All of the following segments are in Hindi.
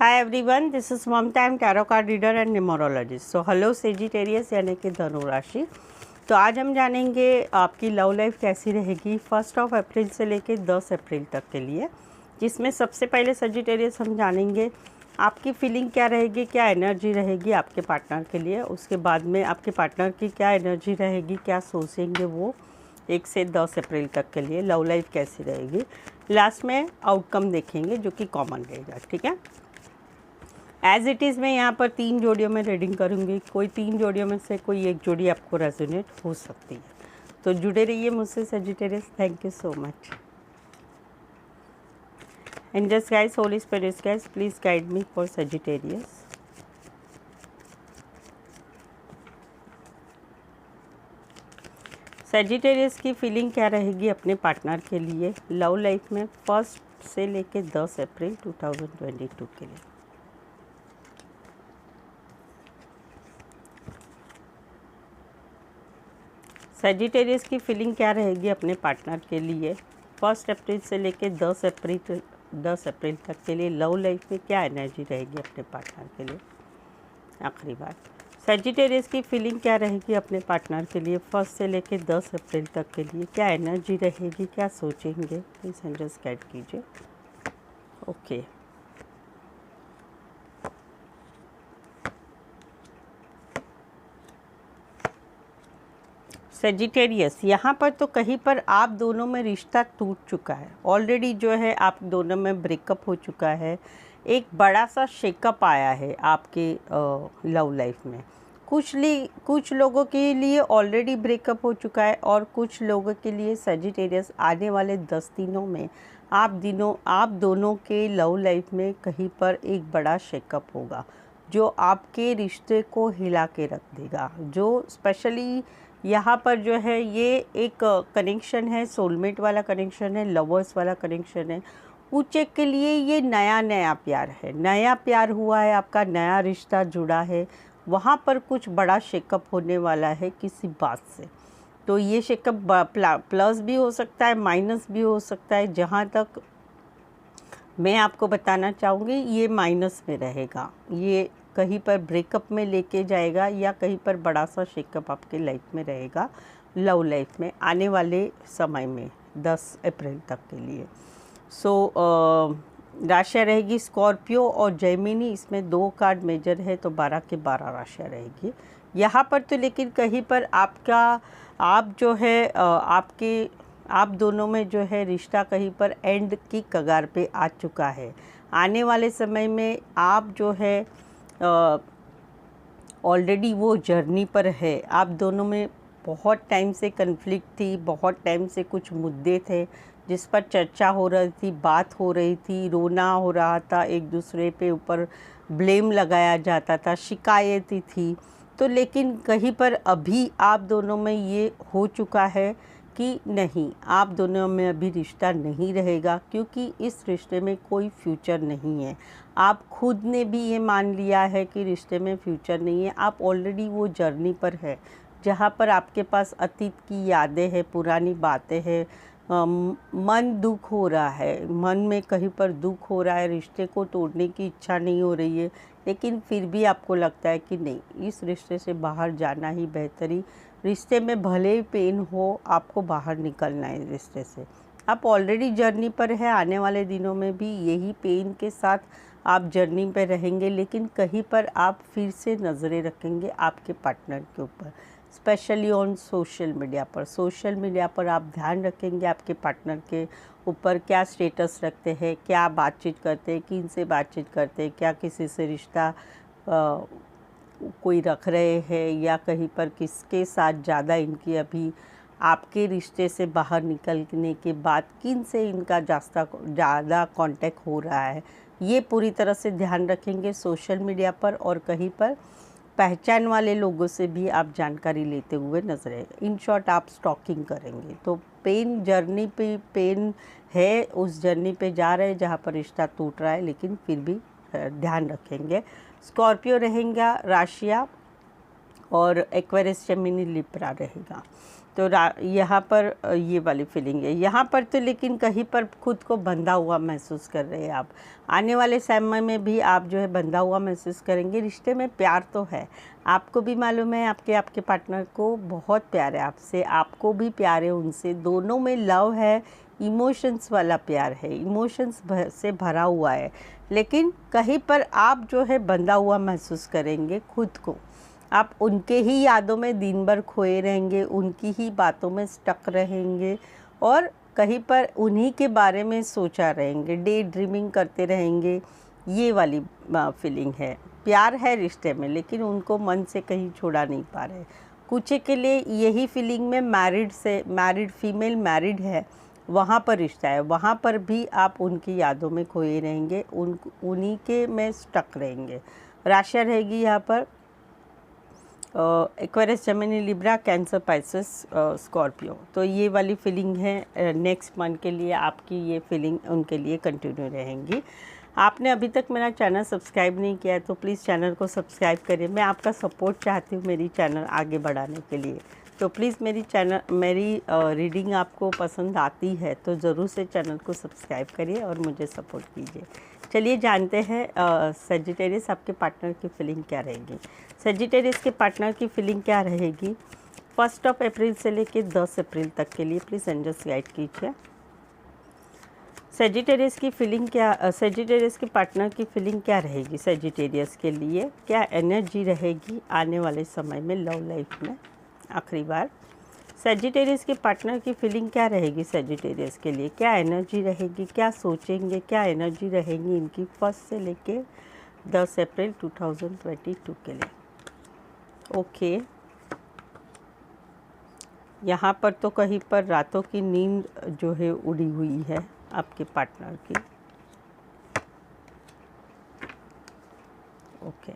Hi everyone, this is Mamta, I am tarot card reader and numerologist. So hello Sagittarius यानी कि धनु राशि। तो आज हम जानेंगे आपकी लव लाइफ कैसी रहेगी 1 अप्रैल से लेकर 10 अप्रैल तक के लिए, जिसमें सबसे पहले सेजिटेरियस हम जानेंगे आपकी फीलिंग क्या रहेगी, क्या एनर्जी रहेगी आपके पार्टनर के लिए। उसके बाद में आपके पार्टनर की क्या एनर्जी रहेगी, क्या सोचेंगे वो 1 से 10 अप्रैल तक के लिए, लव लाइफ कैसी रहेगी। लास्ट में आउटकम देखेंगे जो कि कॉमन रहेगा, ठीक है। एज इट इज़ मैं यहाँ पर 3 जोड़ियों में रीडिंग करूँगी। कोई 3 जोड़ियों में से कोई एक जोड़ी आपको रेजोनेट हो सकती है, तो जुड़े रहिए मुझसे Sagittarius. Thank you so much. Angels guys, holy spirits guys, please guide me for Sagittarius. Sagittarius की फीलिंग क्या रहेगी अपने पार्टनर के लिए लव लाइफ में 1 से लेकर 10 अप्रैल 2022 के लिए। सेजिटेरियस की फीलिंग क्या रहेगी अपने पार्टनर के लिए 1 अप्रैल से लेकर 10 अप्रैल तक के लिए, लव लाइफ में क्या एनर्जी रहेगी अपने पार्टनर के लिए। आखिरी बात, सेजिटेरियस की फीलिंग क्या रहेगी अपने पार्टनर के लिए 1 से लेकर 10 अप्रैल तक के लिए, क्या एनर्जी रहेगी, क्या सोचेंगे, प्लीज़ एंजल्स गाइड कीजिए। ओके, सेजिटेरियस, यहाँ पर तो कहीं पर आप दोनों में रिश्ता टूट चुका है ऑलरेडी, जो है आप दोनों में ब्रेकअप हो चुका है। एक बड़ा सा शेकअप आया है आपके लव लाइफ में। कुछ लोगों के लिए ऑलरेडी ब्रेकअप हो चुका है और कुछ लोगों के लिए सेजिटेरियस आने वाले 10 दिनों में आप दोनों के लव लाइफ में कहीं पर एक बड़ा शेकअप होगा जो आपके रिश्ते को हिला के रख देगा। जो स्पेशली यहाँ पर जो है ये एक कनेक्शन है, सोलमेट वाला कनेक्शन है, लवर्स वाला कनेक्शन है। कुछ एक के लिए ये नया प्यार है, नया प्यार हुआ है, आपका नया रिश्ता जुड़ा है। वहाँ पर कुछ बड़ा शेकअप होने वाला है किसी बात से। तो ये शेकअप प्लस भी हो सकता है, माइनस भी हो सकता है। जहाँ तक मैं आपको बताना चाहूँगी ये माइनस में रहेगा, ये कहीं पर ब्रेकअप में लेके जाएगा या कहीं पर बड़ा सा शेकअप आपके लाइफ में रहेगा लव लाइफ में आने वाले समय में 10 अप्रैल तक के लिए। सो राशियाँ रहेगी स्कॉर्पियो और जेमिनी, इसमें 2 कार्ड मेजर है तो 12 के 12 राशियाँ रहेगी यहाँ पर। तो लेकिन कहीं पर आप दोनों में जो है रिश्ता कहीं पर एंड की कगार पे आ चुका है। आने वाले समय में आप जो है ऑलरेडी वो जर्नी पर है। आप दोनों में बहुत टाइम से कन्फ्लिक्ट थी, बहुत टाइम से कुछ मुद्दे थे जिस पर चर्चा हो रही थी, बात हो रही थी, रोना हो रहा था, एक दूसरे पे ऊपर ब्लेम लगाया जाता था, शिकायतें थी। तो लेकिन कहीं पर अभी आप दोनों में ये हो चुका है कि नहीं, आप दोनों में अभी रिश्ता नहीं रहेगा क्योंकि इस रिश्ते में कोई फ्यूचर नहीं है। आप खुद ने भी ये मान लिया है कि रिश्ते में फ्यूचर नहीं है। आप ऑलरेडी वो जर्नी पर है जहाँ पर आपके पास अतीत की यादें हैं, पुरानी बातें हैं। मन दुख हो रहा है, मन में कहीं पर दुख हो रहा है, रिश्ते को तोड़ने की इच्छा नहीं हो रही है, लेकिन फिर भी आपको लगता है कि नहीं, इस रिश्ते से बाहर जाना ही बेहतरी। रिश्ते में भले ही पेन हो, आपको बाहर निकलना है रिश्ते से। आप ऑलरेडी जर्नी पर है, आने वाले दिनों में भी यही पेन के साथ आप जर्नी पर रहेंगे, लेकिन कहीं पर आप फिर से नज़रें रखेंगे आपके पार्टनर के ऊपर, स्पेशली ऑन सोशल मीडिया पर आप ध्यान रखेंगे आपके पार्टनर के ऊपर, क्या स्टेटस रखते हैं, क्या बातचीत करते हैं, किन से बातचीत करते हैं, क्या किसी से रिश्ता कोई रख रहे हैं या कहीं पर किसके साथ ज़्यादा इनकी अभी आपके रिश्ते से बाहर निकलने के बाद किन से इनका ज़्यादा कांटेक्ट हो रहा है, ये पूरी तरह से ध्यान रखेंगे सोशल मीडिया पर। और कहीं पर पहचान वाले लोगों से भी आप जानकारी लेते हुए नजर आएगा। इन शॉर्ट आप स्टॉकिंग करेंगे। तो जर्नी पे पेन है, उस जर्नी पे जा रहे हैं जहाँ पर रिश्ता टूट रहा है, लेकिन फिर भी ध्यान रखेंगे। स्कॉर्पियो रहेगा राशिया और एक्वेरियस जेमिनी लिब्रा रहेगा। तो यहाँ पर ये वाली फीलिंग है। यहाँ पर तो लेकिन कहीं पर खुद को बंधा हुआ महसूस कर रहे हैं आप। आने वाले समय में भी आप जो है बंधा हुआ महसूस करेंगे। रिश्ते में प्यार तो है, आपको भी मालूम है, आपके पार्टनर को बहुत प्यार है आपसे, आपको भी प्यार है उनसे। दोनों में लव है, इमोशंस वाला प्यार है, इमोशंस से भरा हुआ है। लेकिन कहीं पर आप जो है बंधा हुआ महसूस करेंगे खुद को। आप उनके ही यादों में दिन भर खोए रहेंगे, उनकी ही बातों में स्टक रहेंगे और कहीं पर उन्हीं के बारे में सोचा रहेंगे, डे ड्रीमिंग करते रहेंगे। ये वाली फीलिंग है। प्यार है रिश्ते में, लेकिन उनको मन से कहीं छोड़ा नहीं पा रहे। कुछ के लिए यही फीलिंग में मैरिड फीमेल मैरिड है, वहाँ पर रिश्ता है, वहाँ पर भी आप उनकी यादों में खोए रहेंगे, उन्हीं के में स्टक रहेंगे। राशियाँ रहेगी यहाँ पर Aquarius, Gemini, Libra, cancer, Pisces, Scorpio. तो ये वाली फीलिंग है नेक्स्ट मंथ के लिए। आपकी ये फीलिंग उनके लिए कंटिन्यू रहेंगी। आपने अभी तक मेरा चैनल सब्सक्राइब नहीं किया है तो प्लीज़ चैनल को सब्सक्राइब करिए। मैं आपका सपोर्ट चाहती हूँ मेरी चैनल आगे बढ़ाने के लिए। तो प्लीज़ मेरी रीडिंग आपको पसंद आती है तो ज़रूर से चैनल को सब्सक्राइब करिए और मुझे सपोर्ट कीजिए। चलिए जानते हैं सजिटेरियस आपके पार्टनर की फीलिंग क्या रहेगी। सजिटेरियस के पार्टनर की फीलिंग क्या रहेगी 1 अप्रैल से लेकर 10 अप्रैल तक के लिए। प्लीज़ एंजल्स गाइड कीजिए। सजिटेरियस की फीलिंग क्या, सजिटेरियस के पार्टनर की फीलिंग क्या रहेगी सजिटेरियस के लिए, क्या एनर्जी रहेगी आने वाले समय में लव लाइफ में। आखिरी बार सजिटेरियस के पार्टनर की फीलिंग क्या रहेगी सजिटेरियस के लिए, क्या एनर्जी रहेगी, क्या सोचेंगे, क्या एनर्जी रहेगी इनकी 1 से लेके 10 अप्रैल 2022 के लिए। ओके, यहाँ पर तो कहीं पर रातों की नींद जो है उड़ी हुई है आपके पार्टनर की। ओके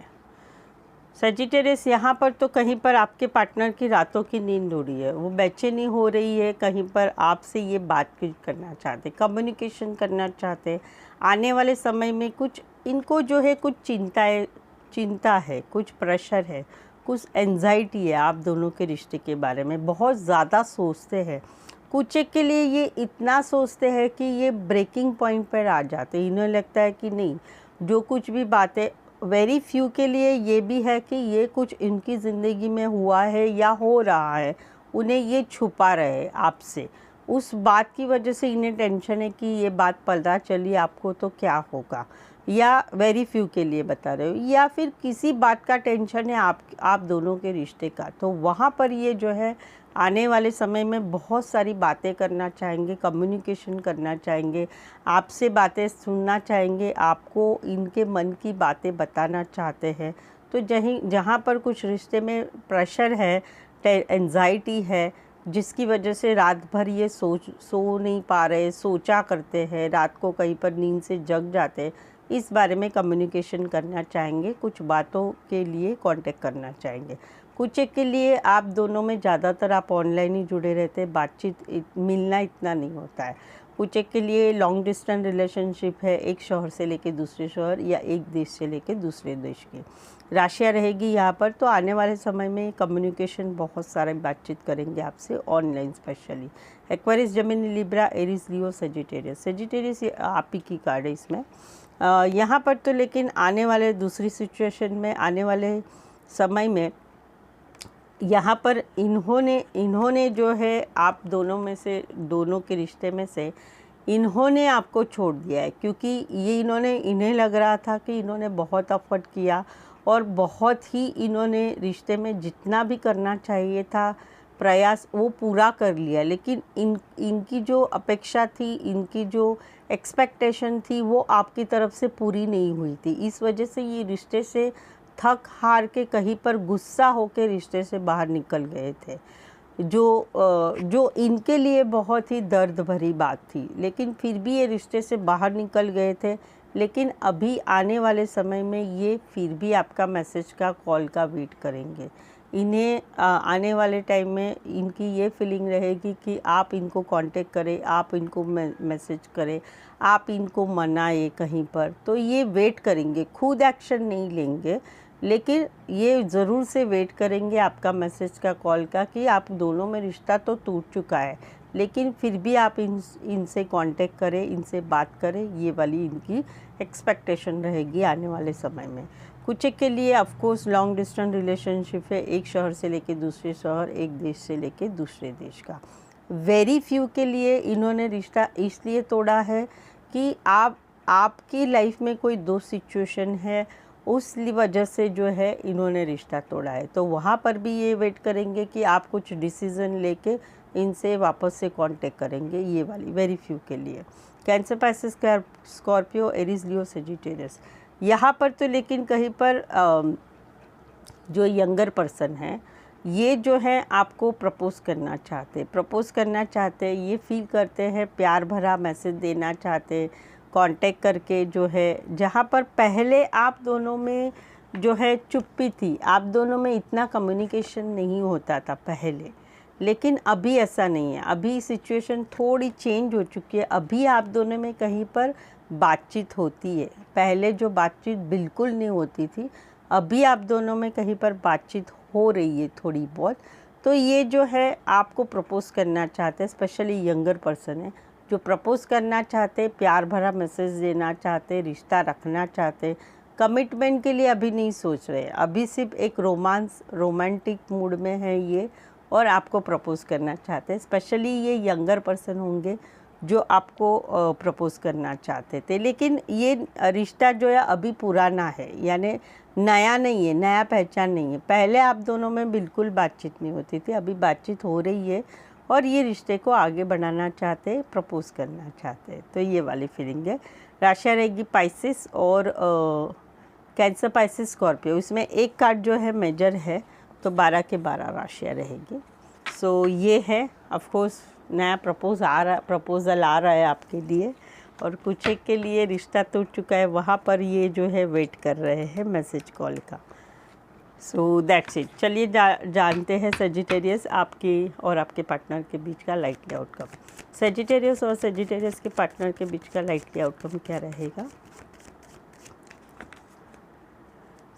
सजिटेरियस, यहाँ पर तो कहीं पर आपके पार्टनर की रातों की नींद उड़ी है, वो बेचैनी हो रही है, कहीं पर आपसे ये बातचीत करना चाहते, कम्युनिकेशन करना चाहते। आने वाले समय में कुछ इनको जो है कुछ चिंता है, कुछ प्रेशर है, कुछ एंजाइटी है आप दोनों के रिश्ते के बारे में, बहुत ज़्यादा सोचते हैं। कुछ एक के लिए ये इतना सोचते हैं कि ये ब्रेकिंग पॉइंट पर आ जाते हैं। इन्हें लगता है कि नहीं, जो कुछ भी बातें, वेरी फ्यू के लिए ये भी है कि ये कुछ इनकी ज़िंदगी में हुआ है या हो रहा है, उन्हें ये छुपा रहे आपसे। उस बात की वजह से इन्हें टेंशन है कि ये बात पता चली आपको तो क्या होगा, या वेरी फ्यू के लिए बता रहे हो, या फिर किसी बात का टेंशन है आप दोनों के रिश्ते का। तो वहाँ पर ये जो है आने वाले समय में बहुत सारी बातें करना चाहेंगे, कम्युनिकेशन करना चाहेंगे, आपसे बातें सुनना चाहेंगे, आपको इनके मन की बातें बताना चाहते हैं। तो जहाँ पर कुछ रिश्ते में प्रेशर है, एंजाइटी है, जिसकी वजह से रात भर ये सो नहीं पा रहे, सोचा करते हैं, रात को कहीं पर नींद से जग जाते हैं, इस बारे में कम्युनिकेशन करना चाहेंगे, कुछ बातों के लिए कांटेक्ट करना चाहेंगे। कुछ एक के लिए आप दोनों में ज़्यादातर आप ऑनलाइन ही जुड़े रहते हैं, बातचीत मिलना इतना नहीं होता है। कुछ एक के लिए लॉन्ग डिस्टेंस रिलेशनशिप है, एक शहर से लेके दूसरे शहर या एक देश से लेके दूसरे देश की राशियाँ रहेगी यहाँ पर। तो आने वाले समय में कम्युनिकेशन, बहुत सारे बातचीत करेंगे आपसे online, specially Aquarius, Gemini, Libra, Aries, Leo, Sagittarius. Sagittarius आप ही की कार्ड है इसमें यहाँ पर। तो लेकिन आने वाले दूसरी सिचुएशन में, आने वाले समय में यहाँ पर इन्होंने जो है आप दोनों में से, दोनों के रिश्ते में से इन्होंने आपको छोड़ दिया है, क्योंकि इन्हें लग रहा था कि इन्होंने बहुत एफर्ट किया और बहुत ही इन्होंने रिश्ते में जितना भी करना चाहिए था प्रयास वो पूरा कर लिया, लेकिन इनकी जो अपेक्षा थी, इनकी जो एक्सपेक्टेशन थी वो आपकी तरफ से पूरी नहीं हुई थी। इस वजह से ये रिश्ते से थक हार के, कहीं पर गुस्सा होकर रिश्ते से बाहर निकल गए थे, जो इनके लिए बहुत ही दर्द भरी बात थी। लेकिन फिर भी ये रिश्ते से बाहर निकल गए थे। लेकिन अभी आने वाले समय में ये फिर भी आपका मैसेज का, कॉल का वेट करेंगे। इन्हें आने वाले टाइम में इनकी ये फीलिंग रहेगी कि आप इनको कांटेक्ट करें, आप इनको मैसेज करें, आप इनको मनाएं कहीं पर, तो ये वेट करेंगे, खुद एक्शन नहीं लेंगे, लेकिन ये ज़रूर से वेट करेंगे आपका मैसेज का, कॉल का, कि आप दोनों में रिश्ता तो टूट चुका है, लेकिन फिर भी आप इनसे कांटेक्ट करें, इनसे बात करें, ये वाली इनकी एक्सपेक्टेशन रहेगी आने वाले समय में। कुछ के लिए of course long distance relationship है, एक शहर से लेके दूसरे शहर, एक देश से लेके दूसरे देश का। वेरी फ्यू के लिए इन्होंने रिश्ता इसलिए तोड़ा है कि आपकी लाइफ में कोई दो सिचुएशन है, उस वजह से जो है इन्होंने रिश्ता तोड़ा है। तो वहाँ पर भी ये वेट करेंगे कि आप कुछ डिसीज़न लेके इनसे वापस से कांटेक्ट करेंगे, ये वाली वेरी फ्यू के लिए। कैंसर, पाइसेस, स्कॉर्पियो, एरीज, लियो, सेजिटेरियस, यहाँ पर तो लेकिन कहीं पर जो यंगर पर्सन है ये जो है आपको प्रपोज़ करना चाहते, ये फील करते हैं, प्यार भरा मैसेज देना चाहते, कांटेक्ट करके जो है, जहाँ पर पहले आप दोनों में जो है चुप्पी थी, आप दोनों में इतना कम्युनिकेशन नहीं होता था पहले, लेकिन अभी ऐसा नहीं है। अभी सिचुएशन थोड़ी चेंज हो चुकी है, अभी आप दोनों में कहीं पर बातचीत होती है। पहले जो बातचीत बिल्कुल नहीं होती थी, अभी आप दोनों में कहीं पर बातचीत हो रही है थोड़ी बहुत। तो ये जो है आपको प्रपोज़ करना चाहते हैं, स्पेशली यंगर पर्सन है जो प्रपोज़ करना चाहते, प्यार भरा मैसेज देना चाहते, रिश्ता रखना चाहते, कमिटमेंट के लिए अभी नहीं सोच रहे, अभी सिर्फ एक रोमांटिक मूड में है ये, और आपको प्रपोज़ करना चाहते हैं। स्पेशली ये यंगर पर्सन होंगे जो आपको प्रपोज़ करना चाहते थे, लेकिन ये रिश्ता जो है अभी पुराना है, यानी नया नहीं है, नया पहचान नहीं है। पहले आप दोनों में बिल्कुल बातचीत नहीं होती थी, अभी बातचीत हो रही है और ये रिश्ते को आगे बढ़ाना चाहते, प्रपोज़ करना चाहते। तो ये वाली फीलिंग है। राशियाँ रहेगी पाइसेस और कैंसर, पाइसेस, स्कॉर्पियो। इसमें एक कार्ड जो है मेजर है, तो 12 के 12 राशियाँ रहेगी। सो ये है, ऑफ कोर्स नया प्रपोज़ल आ रहा है आपके लिए, और कुछ एक के लिए रिश्ता टूट चुका है, वहाँ पर ये जो है वेट कर रहे हैं मैसेज कॉल का। So that's it. चलिए जानते हैं सेजिटेरियस आपके और आपके पार्टनर के बीच का लाइटली आउटकम। सेजिटेरियस और सेजिटेरियस के पार्टनर के बीच का लाइटली आउटकम क्या रहेगा?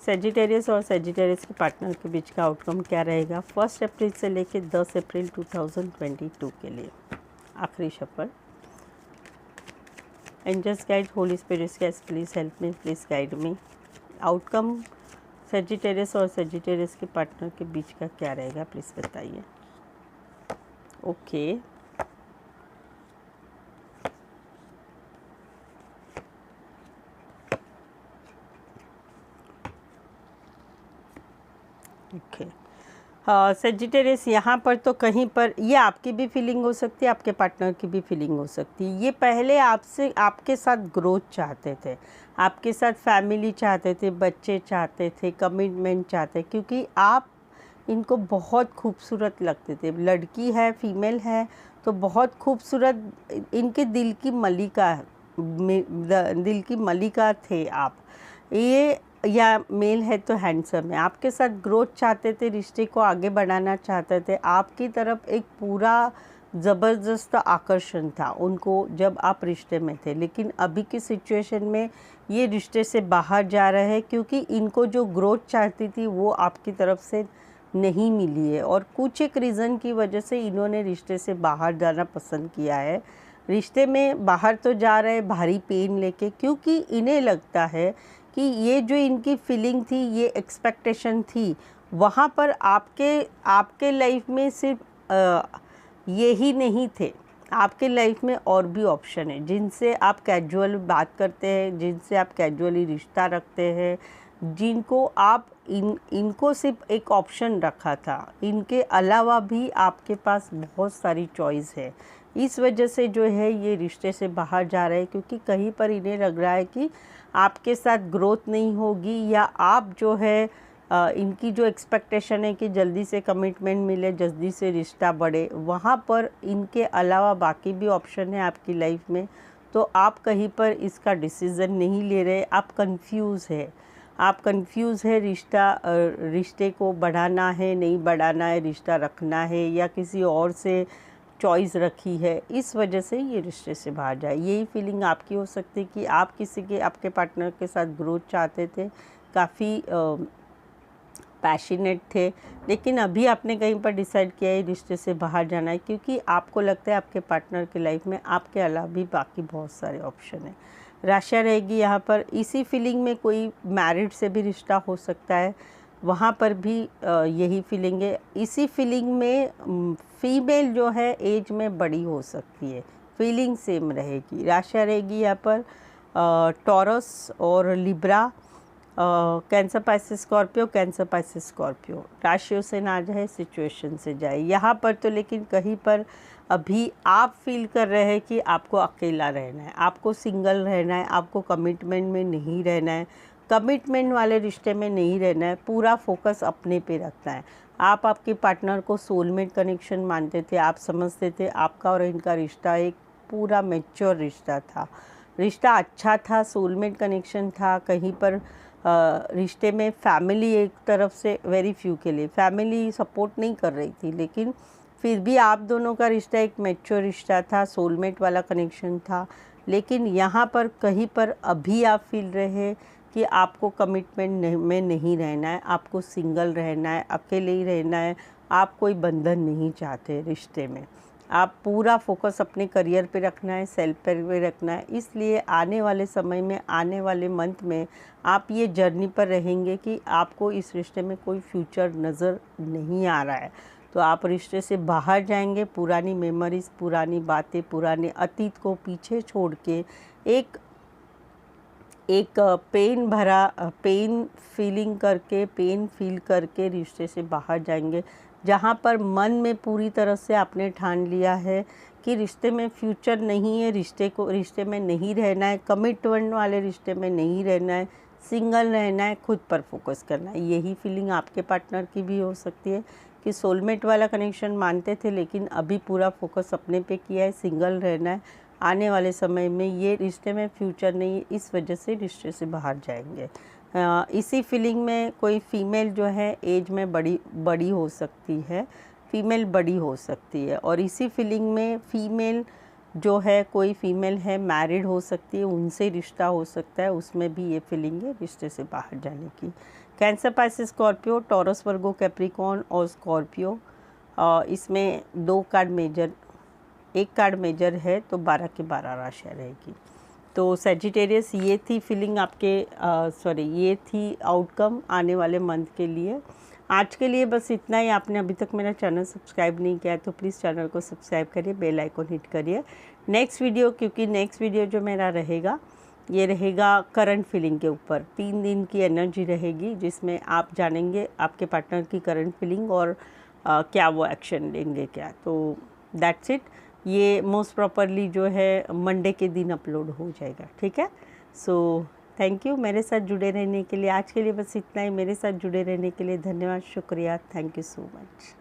सेजिटेरियस और सेजिटेरियस के पार्टनर के बीच का आउटकम क्या रहेगा 1 अप्रैल से लेकर 10 अप्रैल 2022 के लिए? आखिरी shuffle. Angels guide, holy spirits guides, please help me, please guide me. Outcome Sagittarius और सेजिटेरियस के पार्टनर के बीच का क्या रहेगा, प्लीज़ बताइए। Okay, okay. सेजिटेरियस यहाँ पर तो कहीं पर ये आपकी भी फीलिंग हो सकती है, आपके पार्टनर की भी फीलिंग हो सकती है। ये पहले आपसे आपके साथ ग्रोथ चाहते थे, आपके साथ फैमिली चाहते थे, बच्चे चाहते थे, कमिटमेंट चाहते, क्योंकि आप इनको बहुत खूबसूरत लगते थे। लड़की है, फीमेल है, तो बहुत खूबसूरत, इनके दिल की मलिका थे आप। ये या मेल है तो हैंडसम है, आपके साथ ग्रोथ चाहते थे, रिश्ते को आगे बढ़ाना चाहते थे, आपकी तरफ एक पूरा ज़बरदस्त आकर्षण था उनको जब आप रिश्ते में थे। लेकिन अभी की सिचुएशन में ये रिश्ते से बाहर जा रहे हैं, क्योंकि इनको जो ग्रोथ चाहती थी वो आपकी तरफ से नहीं मिली है, और कुछ एक रीज़न की वजह से इन्होंने रिश्ते से बाहर जाना पसंद किया है। रिश्ते में बाहर तो जा रहे हैं भारी पेन लेके, क्योंकि इन्हें लगता है कि ये जो इनकी फीलिंग थी, ये एक्सपेक्टेशन थी, वहाँ पर आपके लाइफ में सिर्फ ये ही नहीं थे, आपके लाइफ में और भी ऑप्शन है जिनसे आप कैजुअल बात करते हैं, जिनसे आप कैजुअली रिश्ता रखते हैं, जिनको आप इनको सिर्फ एक ऑप्शन रखा था, इनके अलावा भी आपके पास बहुत सारी चॉइस है। इस वजह से जो है ये रिश्ते से बाहर जा रहे हैं, क्योंकि कहीं पर इन्हें लग रहा है कि आपके साथ ग्रोथ नहीं होगी, या आप जो है इनकी जो एक्सपेक्टेशन है कि जल्दी से कमिटमेंट मिले, जल्दी से रिश्ता बढ़े, वहाँ पर इनके अलावा बाकी भी ऑप्शन है आपकी लाइफ में। तो आप कहीं पर इसका डिसीज़न नहीं ले रहे, आप कंफ्यूज है, रिश्ते को बढ़ाना है, नहीं बढ़ाना है, रिश्ता रखना है, या किसी और से चॉइस रखी है, इस वजह से ये रिश्ते से बाहर जाए। यही फीलिंग आपकी हो सकती है कि आप आपके पार्टनर के साथ ग्रोथ चाहते थे, काफ़ी पैशनेट थे, लेकिन अभी आपने कहीं पर डिसाइड किया है रिश्ते से बाहर जाना है, क्योंकि आपको लगता है आपके पार्टनर की लाइफ में आपके अलावा भी बाकी बहुत सारे ऑप्शन हैं। राशियाँ रहेगी यहाँ पर। इसी फीलिंग में कोई मैरिड से भी रिश्ता हो सकता है, वहाँ पर भी यही फीलिंग है। इसी फीलिंग में फीमेल जो है एज में बड़ी हो सकती है, फीलिंग सेम रहेगी। राशियाँ रहेगी यहाँ पर टॉरस और Libra, cancer Pisces Scorpio, cancer Pisces Scorpio. राशियों से ना जाए, सिचुएशन से जाए यहाँ पर तो। लेकिन कहीं पर अभी आप फील कर रहे हैं कि आपको अकेला रहना है, आपको सिंगल रहना है, आपको कमिटमेंट में नहीं रहना है, कमिटमेंट वाले रिश्ते में नहीं रहना है, पूरा फोकस अपने पे रखना है। आप आपके पार्टनर को सोलमेट कनेक्शन मानते थे, आप समझते थे आपका और इनका रिश्ता एक पूरा मैच्योर रिश्ता था, रिश्ता अच्छा था, सोलमेट कनेक्शन था। कहीं पर रिश्ते में फैमिली एक तरफ से वेरी फ्यू के लिए फैमिली सपोर्ट नहीं कर रही थी, लेकिन फिर भी आप दोनों का रिश्ता एक मैच्योर रिश्ता था, सोलमेट वाला कनेक्शन था। लेकिन यहाँ पर कहीं पर अभी आप फील रहे हैं कि आपको कमिटमेंट में नहीं रहना है, आपको सिंगल रहना है, अकेले ही रहना है, आप कोई बंधन नहीं चाहते रिश्ते में। आप पूरा फोकस अपने करियर पे रखना है, सेल्फ पे रखना है। इसलिए आने वाले समय में, आने वाले मंथ में आप ये जर्नी पर रहेंगे कि आपको इस रिश्ते में कोई फ्यूचर नज़र नहीं आ रहा है, तो आप रिश्ते से बाहर जाएंगे। पुरानी मेमोरीज़, पुरानी बातें, पुराने अतीत को पीछे छोड़ के एक पेन फील करके रिश्ते से बाहर जाएंगे, जहाँ पर मन में पूरी तरह से आपने ठान लिया है कि रिश्ते में फ्यूचर नहीं है, रिश्ते में नहीं रहना है, कमिटमेंट वाले रिश्ते में नहीं रहना है, सिंगल रहना है, खुद पर फोकस करना है। यही फीलिंग आपके पार्टनर की भी हो सकती है कि सोलमेट वाला कनेक्शन मानते थे, लेकिन अभी पूरा फोकस अपने पे किया है, सिंगल रहना है। आने वाले समय में ये रिश्ते में फ्यूचर नहीं है, इस वजह से रिश्ते से बाहर जाएंगे। इसी फीलिंग में कोई फीमेल जो है एज में बड़ी हो सकती है, फीमेल बड़ी हो सकती है। और इसी फीलिंग में फीमेल जो है, कोई फीमेल है मैरिड हो सकती है, उनसे रिश्ता हो सकता है, उसमें भी ये फीलिंग है रिश्ते से बाहर जाने की। Cancer Pisces Scorpio, Taurus Virgo Capricorn और स्कॉर्पियो, इसमें 2 कार्ड मेजर, 1 कार्ड मेजर है, तो 12 के 12 राशियाँ रहेगी। तो सैजिटेरियस, ये थी फीलिंग आपके ये थी आउटकम आने वाले मंथ के लिए। आज के लिए बस इतना ही। आपने अभी तक मेरा चैनल सब्सक्राइब नहीं किया है तो प्लीज़ चैनल को सब्सक्राइब करिए, बेल आइकन हिट करिए। नेक्स्ट वीडियो जो मेरा रहेगा, ये रहेगा करंट फीलिंग के ऊपर। 3 दिन की एनर्जी रहेगी, जिसमें आप जानेंगे आपके पार्टनर की करंट फीलिंग और क्या वो एक्शन लेंगे क्या। तो दैट्स इट। ये मोस्ट प्रॉपरली जो है मंडे के दिन अपलोड हो जाएगा, ठीक है। सो थैंक यू मेरे साथ जुड़े रहने के लिए। आज के लिए बस इतना ही। मेरे साथ जुड़े रहने के लिए धन्यवाद, शुक्रिया, थैंक यू सो मच।